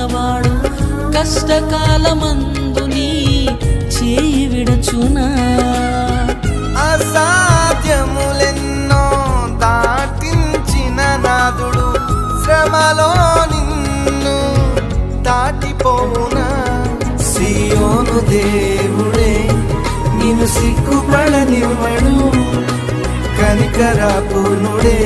ఉన్నవాడు కష్టకాలమందు నీ చేయి విడచునా? అసాధ్యములెన్నో దాటించిన నాదుడు శ్రమలో నిన్ను దాటిపోవునా? సియోను దేవుడే నిన్ను సిగ్గుపడనివ్వడు, కనికరాపూర్ణుడే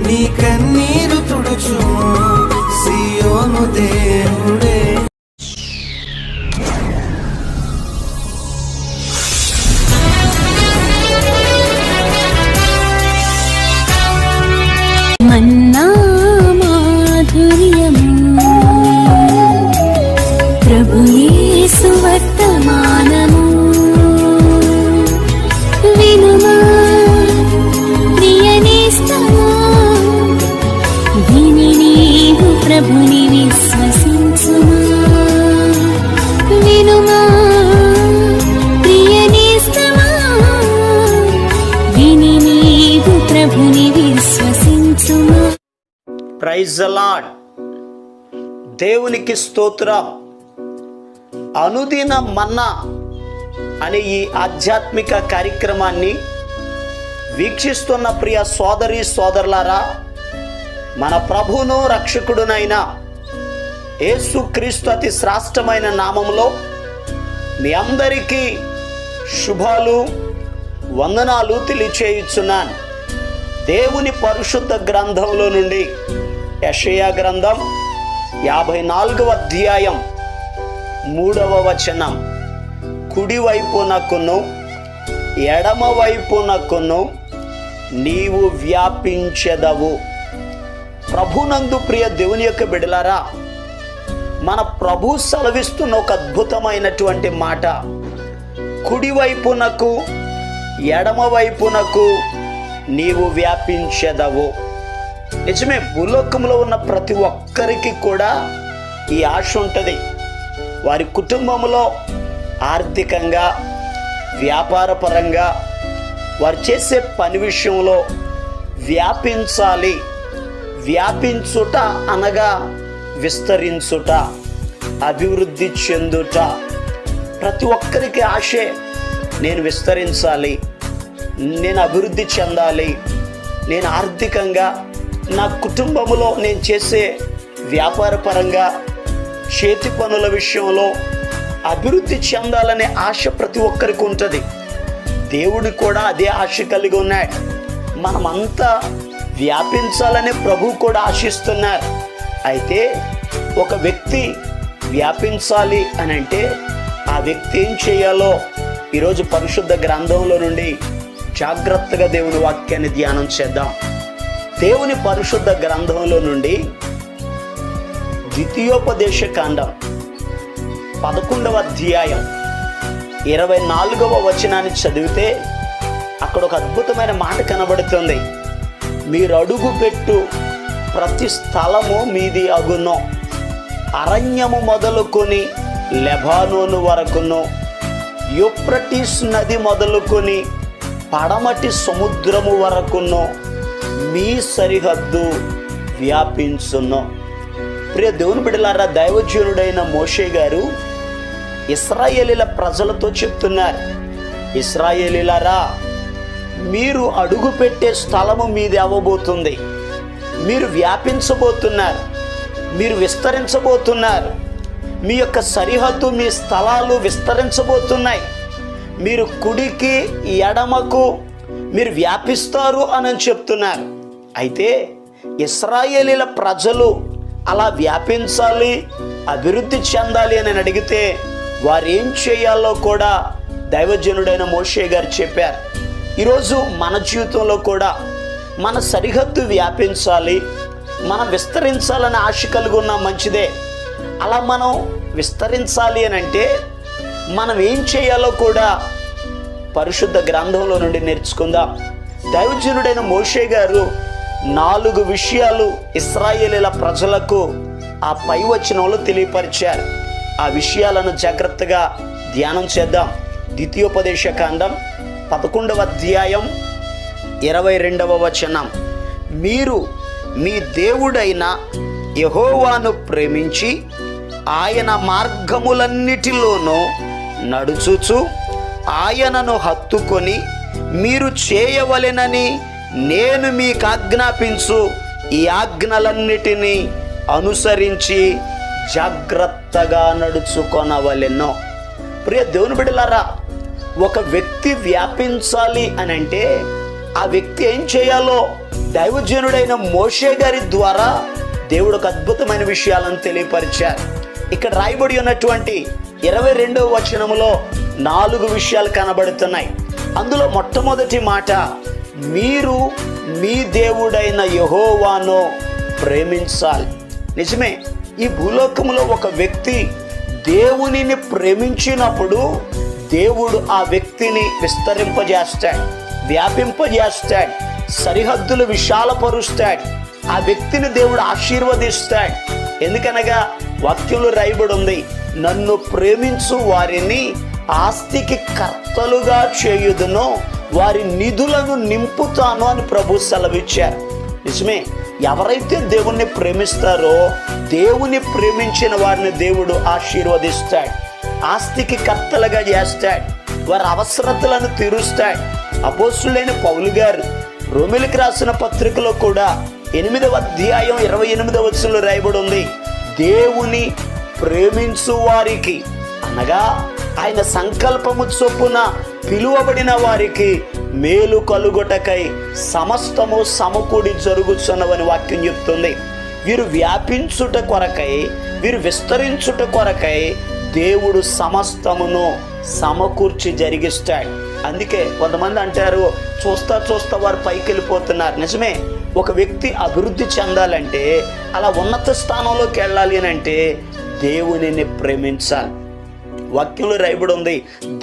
నీ కన్నీరు తుడుచును. సియోను దేవుడే. మన్నా మాధుర్యము ప్రభు యేసు వర్తమానము వినుమా ప్రియనేస్తమా, విని నీవు ప్రభుని విశ్వసించుమా. వినుమా ప్రియనేస్తమా, విని నీవు ప్రభుని విశ్వసించుమా. Praise the lord. దేవునికి స్తోత్రం. అనుదిన మన్నా అనే ఈ ఆధ్యాత్మిక కార్యక్రమాన్ని వీక్షిస్తున్న ప్రియ సోదరి సోదరులారా, మన ప్రభువును రక్షకుడునైన యేసుక్రీస్తు అతి శ్రేష్టమైన నామములో మీ అందరికీ శుభాలు వందనాలు తెలియచేయుచున్నాను. దేవుని పరిశుద్ధ గ్రంథంలో నుండి యెషయా గ్రంథం 54వ అధ్యాయం 3వ వచనం, కుడివైపునకును ఎడమవైపునకును నీవు వ్యాపించెదవు. ప్రభునందు ప్రియ దేవుని యొక్క బిడ్డలారా, మన ప్రభు సెలవిస్తున్న ఒక అద్భుతమైనటువంటి మాట, కుడివైపునకు ఎడమవైపునకు నీవు వ్యాపించెదవు. నిజమే, భూలోకంలో ఉన్న ప్రతి ఒక్కరికి కూడా ఈ ఆశ ఉంటుంది. వారి కుటుంబంలో ఆర్థికంగా, వ్యాపారపరంగా, వారు చేసే పని విషయంలో వ్యాపించాలి. వ్యాపించుట అనగా విస్తరించుట, అభివృద్ధి చెందుట. ప్రతి ఒక్కరికి ఆశే, నేను విస్తరించాలి, నేను అభివృద్ధి చెందాలి, నేను ఆర్థికంగా, నా కుటుంబంలో నేను చేసే వ్యాపారపరంగా, చేతి పనుల విషయంలో అభివృద్ధి చెందాలనే ఆశ ప్రతి ఒక్కరికి ఉంటుంది. దేవుడు కూడా అదే ఆశ కలిగి ఉన్నాడు. మనమంతా వ్యాపించాలని ప్రభు కూడా ఆశిస్తున్నారు. అయితే ఒక వ్యక్తి వ్యాపించాలి అని అంటే ఆ వ్యక్తి ఏం చేయాలో ఈరోజు పరిశుద్ధ గ్రంథంలో నుండి జాగ్రత్తగా దేవుని వాక్యాన్ని ధ్యానం చేద్దాం. దేవుని పరిశుద్ధ గ్రంథంలో నుండి ద్వితీయోపదేశ కాండం 11వ అధ్యాయం 24వ వచనాన్ని చదివితే అక్కడ ఒక అద్భుతమైన మాట కనబడుతుంది. మీరు అడుగు పెట్టు ప్రతి స్థలము మీది అగును, అరణ్యము మొదలుకొని లెబానోను వరకును, యూఫ్రటీస్ నది మొదలుకొని పడమటి సముద్రము వరకును మీ సరిహద్దు వ్యాపించును. ప్రియ దేవుని బిడ్డలారా, దైవజనుడైన మోషే గారు ఇశ్రాయేలీల ప్రజలతో చెప్తున్నారు, ఇశ్రాయేలీలారా, మీరు అడుగు పెట్టే స్థలము మీది అవ్వబోతుంది. మీరు వ్యాపించబోతున్నారు, మీరు విస్తరించబోతున్నారు. మీ యొక్క సరిహద్దు, మీ స్థలాలు విస్తరించబోతున్నాయి. మీరు కుడికి ఎడమకు మీరు వ్యాపిస్తారు అని చెప్తున్నారు. అయితే ఇశ్రాయేలీల ప్రజలు అలా వ్యాపించాలి, అభివృద్ధి చెందాలి అని అడిగితే వారు ఏం చేయాలో కూడా దైవజనుడైన మోషే గారు చెప్పారు. ఈరోజు మన జీవితంలో కూడా మన సరిహద్దు వ్యాపించాలి, మనం విస్తరించాలని ఆశ కలిగి ఉన్న మంచిదే. అలా మనం విస్తరించాలి అని అంటే మనం ఏం చేయాలో కూడా పరిశుద్ధ గ్రంథంలో నుండి నేర్చుకుందాం. దైవజనుడైన మోషే గారు 4 విషయాలు ఇశ్రాయేలీల ప్రజలకు ఆ పై వచనంలో తెలియపరిచారు. ఆ విషయాలను జాగ్రత్తగా ధ్యానం చేద్దాం. ద్వితీయోపదేశ కాండం 11వ అధ్యాయం 22వ వచనం, మీరు మీ దేవుడైన యెహోవాను ప్రేమించి ఆయన మార్గములన్నిటిలోనూ నడుచుచు ఆయనను హత్తుకొని మీరు చేయవలెనని నేను మీకు ఆజ్ఞాపించు ఈ ఆజ్ఞలన్నిటినీ అనుసరించి జాగ్రత్తగా నడుచుకొనవలెను. ప్రియ దేవుని బిడ్డలారా, ఒక వ్యక్తి వ్యాపించాలి అని అంటే ఆ వ్యక్తి ఏం చేయాలో దైవజనుడైన మోషే గారి ద్వారా దేవుడు ఒక అద్భుతమైన విషయాలను తెలియపరిచారు. ఇక్కడ రాయబడి ఉన్నటువంటి 22వ వచనములో 4 విషయాలు కనబడుతున్నాయి. అందులో మొట్టమొదటి మాట, మీరు మీ దేవుడైన యెహోవాను ప్రేమించాలి. నిజమే, ఈ భూలోకములో ఒక వ్యక్తి దేవునిని ప్రేమించినప్పుడు దేవుడు ఆ వ్యక్తిని విస్తరింపజేస్తాడు, వ్యాపింపజేస్తాడు, సరిహద్దులు విశాలపరుస్తాడు. ఆ వ్యక్తిని దేవుడు ఆశీర్వదిస్తాడు. ఎందుకనగా వాక్యంలో రాయబడి ఉంది, నన్ను ప్రేమించు వారిని ఆస్తికి కర్తలుగా చేయుదును, వారి నిధులను నింపుతాను అని ప్రభు సెలవిచ్చారు. నిజమే, ఎవరైతే దేవుణ్ణి ప్రేమిస్తారో దేవుని ప్రేమించిన వారిని దేవుడు ఆశీర్వదిస్తాడు, ఆస్తికి కర్తలుగా చేస్తాడు, వారి అవసరతలను తీరుస్తాడు. అపోస్తులైన పౌలు గారు రోమీయులకు రాసిన పత్రికలో కూడా 8వ అధ్యాయం 28వ వచనంలో రాయబడి ఉంది, దేవుని ప్రేమించు వారికి అనగా ఆయన సంకల్పము చొప్పున పిలువబడిన వారికి మేలు కలుగుటకై సమస్తము సమకూడి జరుగుచున్నవని వాక్యం చెప్తుంది. వీరు వ్యాపించుట కొరకై, వీరు విస్తరించుట కొరకై దేవుడు సమస్తమును సమకూర్చి జరిగిస్తాడు. అందుకే కొంతమంది అంటారు, చూస్తా చూస్తా వారు పైకి వెళ్ళిపోతున్నారు. నిజమే, ఒక వ్యక్తి అభివృద్ధి చెందాలంటే, అలా ఉన్నత స్థానంలోకి వెళ్ళాలి అని అంటే దేవునిని ప్రేమించాలి. వాక్యంలో రాయబడి ఉంది,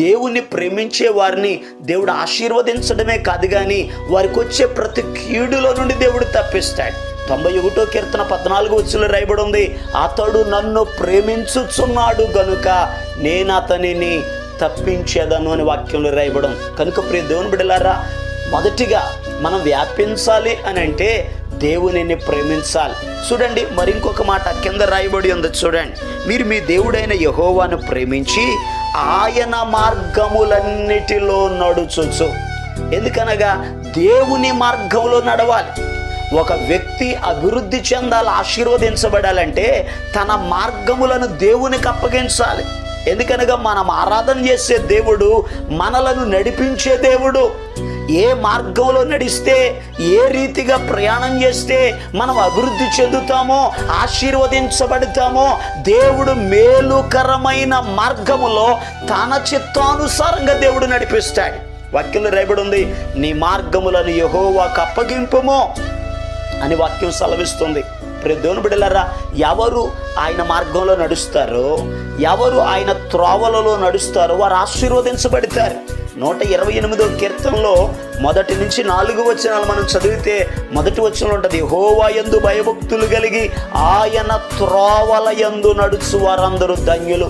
దేవుని ప్రేమించే వారిని దేవుడు ఆశీర్వదించడమే కాదు కానీ వారికి వచ్చే ప్రతి కీడులో నుండి దేవుడు తప్పిస్తాడు. 91వ కీర్తన 14వ వచనంలో రాయబడి ఉంది, అతడు నన్ను ప్రేమించుచున్నాడు గనుక నేను అతనిని తప్పించేదను అని వాక్యంలో రాయబడం. కనుక ప్రియ దేవుని బిడ్డలారా, మొదటిగా మనం వ్యాపించాలి అని అంటే దేవునిని ప్రేమించాలి. చూడండి, మరి ఇంకొక మాట కింద రాయబడి ఉంది చూడండి, మీరు మీ దేవుడైన యెహోవాను ప్రేమించి ఆయన మార్గములన్నిటిలో నడుచుచు. ఎందుకనగా దేవుని మార్గంలో నడవాలి. ఒక వ్యక్తి అభివృద్ధి చెందాలి, ఆశీర్వదించబడాలంటే తన మార్గములను దేవునికి అప్పగించాలి. ఎందుకనగా మనం ఆరాధన చేసే దేవుడు మనలను నడిపించే దేవుడు. ఏ మార్గంలో నడిస్తే, ఏ రీతిగా ప్రయాణం చేస్తే మనం అభివృద్ధి చెందుతామో, ఆశీర్వదించబడతామో, దేవుడు మేలుకరమైన మార్గములో తన చిత్తానుసారంగా దేవుడు నడిపిస్తాడు. వాక్యంలో రాయబడి ఉంది, నీ మార్గములను యెహోవాకు అప్పగింపుము అని వాక్యం సెలవిస్తుంది. ప్రియ దేవుని బిడ్డలారా, ఎవరు ఆయన మార్గంలో నడుస్తారో, ఎవరు ఆయన త్రోవలలో నడుస్తారో వారు ఆశీర్వదించబడతారు. 128వ కీర్తనలో 1 నుంచి 4 వచనాలు మనం చదివితే మొదటి వచనంలో ఉంటుంది, యెహోవా యందు భయభక్తులు కలిగి ఆయన త్రోవల యందు నడుచు వారందరూ ధన్యులు.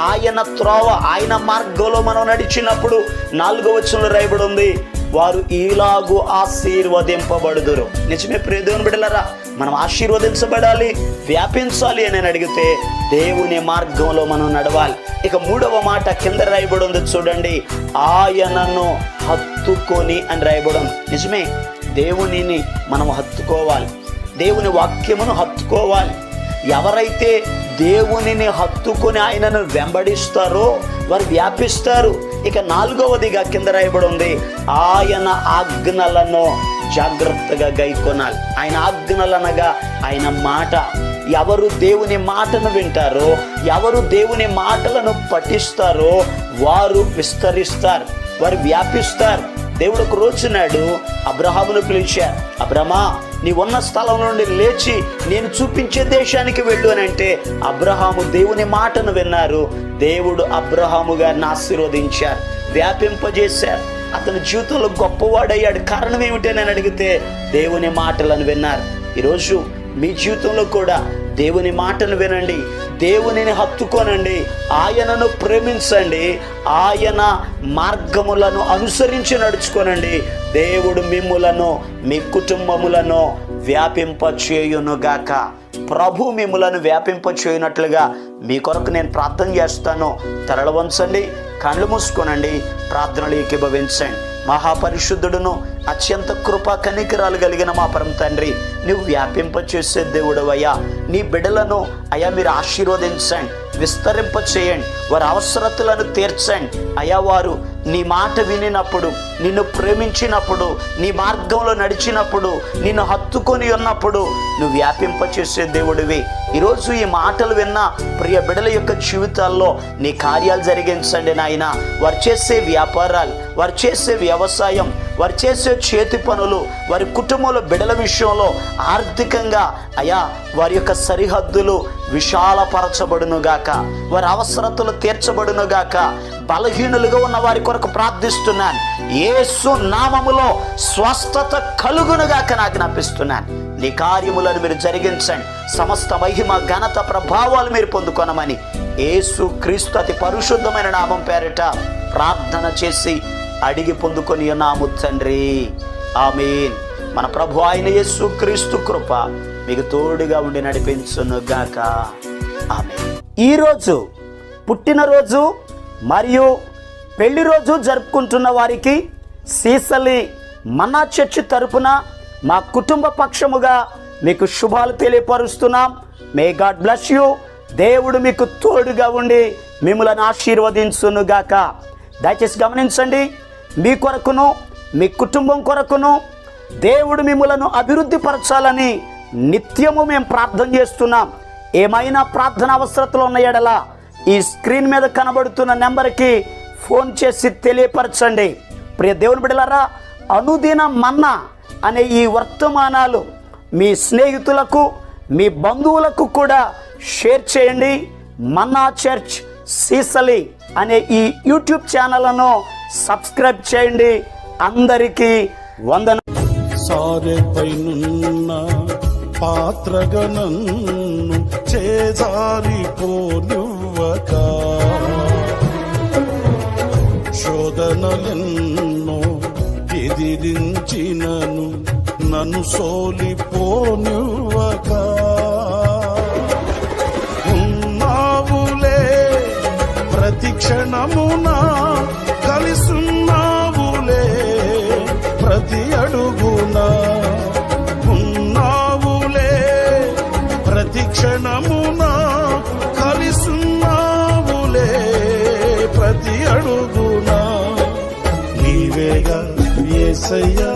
ఆయన త్రోవ, ఆయన మార్గంలో మనం నడిచినప్పుడు 4వ వచనంలో రాయబడి ఉంది, వారు ఈలాగు ఆశీర్వదింపబడుదురు. నిజమే ప్రియ దేవుని బిడ్డలారా, మనం ఆశీర్వదించబడాలి, వ్యాపించాలి అని అడిగితే దేవుని మార్గంలో మనం నడవాలి. ఇక 3వ మాట కింద రాయబడి ఉంది చూడండి, ఆయనను హత్తుకొని అని రాయబడి ఉంది. నిజమే, దేవునిని మనం హత్తుకోవాలి, దేవుని వాక్యమును హత్తుకోవాలి. ఎవరైతే దేవునిని హత్తుకొని ఆయనను వెంబడిస్తారో వారు వ్యాపిస్తారు. ఇక 4వదిగా కింద రాయబడి ఉంది, ఆయన ఆజ్ఞలను జాగ్రత్తగా గైకొనాలి. ఆయన ఆజ్ఞలనగా ఆయన మాట. ఎవరు దేవుని మాటను వింటారో, ఎవరు దేవుని మాటలను పఠిస్తారో వారు విస్తరిస్తారు, వారు వ్యాపిస్తారు. దేవుడు ఒక రోజునాడు అబ్రహామును పిలిచారు, అబ్రహమా నీ ఉన్న స్థలం నుండి లేచి నేను చూపించే దేశానికి వెళ్ళు అని అంటే అబ్రహాము దేవుని మాటను విన్నారు. దేవుడు అబ్రహాము గారిని ఆశీర్వదించారు, వ్యాపింపజేశారు. అతని జీవితంలో గొప్పవాడయ్యాడు. కారణం ఏమిటని అడిగితే దేవుని మాటలను విన్నారు. ఈరోజు మీ జీవితంలో కూడా దేవుని మాటను వినండి, దేవునిని హత్తుకోనండి, ఆయనను ప్రేమించండి, ఆయన మార్గములను అనుసరించి నడుచుకోనండి. దేవుడు మిమ్ములను, మీ కుటుంబములను వ్యాపింపచేయునుగాక. ప్రభు మిమ్ములను వ్యాపింపచేయునట్లుగా మీ కొరకు నేను ప్రార్థన చేస్తాను. తలలు వంచండి, కళ్ళు మూసుకోనండి, ప్రార్థనలు ఏకీభవించండి. మహాపరిశుద్ధుడును అత్యంత కృపా కనికరాలు కలిగిన మా పరమ తండ్రి, నువ్వు వ్యాపింపచేసే దేవుడవయ్యా. నీ బిడ్డలను అయ్యా మీరు ఆశీర్వదించండి, విస్తరింప చేయండి, వారి అవసరతలను తీర్చండి అయ్యా. వారు నీ మాట వినినప్పుడు, నిన్ను ప్రేమించినప్పుడు, నీ మార్గంలో నడిచినప్పుడు, నిన్ను హత్తుకొని ఉన్నప్పుడు నువ్వు వ్యాపింపచేసే దేవుడివి. ఈరోజు ఈ మాటలు విన్న ప్రియ బిడ్డల యొక్క జీవితాల్లో నీ కార్యాలు జరిగించండి నాయన. వారు చేసే వ్యాపారాలు, వారు చేసే వ్యవసాయం, వారు చేసే చేతి పనులు, వారి కుటుంబంలో బిడ్డల విషయంలో ఆర్థికంగా అయా వారి యొక్క సరిహద్దులు విశాలపరచబడునుగాక, వారి అవసరతలు తీర్చబడునుగాక. బలహీనులుగా ఉన్న వారి కొరకు ప్రార్థిస్తున్నాను. యేసు నామములో స్వస్థత కలుగునుగాక ఆజ్ఞాపిస్తున్నాను. నీ కార్యములను మీరు జరిగించండి. సమస్త మహిమ ఘనత ప్రభావాలు మీరు పొందుకొనమని యేసు క్రీస్తు అతి పరిశుద్ధమైన నామం పేరిట ప్రార్థన చేసి అడిగి పొందుకొని ఉన్నాము తండ్రి, ఆమేన్. మన ప్రభు అయిన యేసు క్రీస్తు కృప మీకు తోడుగా ఉండి నడిపించునుగాక, ఆమేన్. ఈరోజు పుట్టినరోజు మరియు పెళ్లి రోజు జరుపుకుంటున్న వారికి సీసలి మన్నా చర్చి తరపున మా కుటుంబ పక్షముగా మీకు శుభాలు తెలియపరుస్తున్నాం. May God bless you. దేవుడు మీకు తోడుగా ఉండి మిమ్మల్ని ఆశీర్వదించునుగాక. దయచేసి గమనించండి, మీ కొరకును మీ కుటుంబం కొరకును దేవుడు మిమ్మలను అభివృద్ధి పరచాలని నిత్యము మేము ప్రార్థన చేస్తున్నాం. ఏమైనా ప్రార్థన అవసరతలు ఉన్న యెడల ఈ స్క్రీన్ మీద కనబడుతున్న నెంబర్కి ఫోన్ చేసి తెలియపరచండి. ప్రియ దేవుని బిడ్డలారా, అనుదిన మన్నా అనే ఈ వర్తమానాలు మీ స్నేహితులకు, మీ బంధువులకు కూడా షేర్ చేయండి. మన్నా చర్చ్ సీసలి అనే ఈ యూట్యూబ్ ఛానల్ను సబ్స్క్రైబ్ చేయండి. అందరికీ వందన. సారెపైనున్న పాత్రగనన్ను చేజారిపోనివ్వక, శోధనలెన్నో ఎదిరించినను నన్ను సోలిపోనివ్వక, ఉన్నావులే ప్రతి క్షణమున కలిసున్నావులే ప్రతి అడుగున, ఉన్నావులే ప్రతి క్షణమున కలిసున్నావులే ప్రతి అడుగున, నీవేగా యేసయ్యా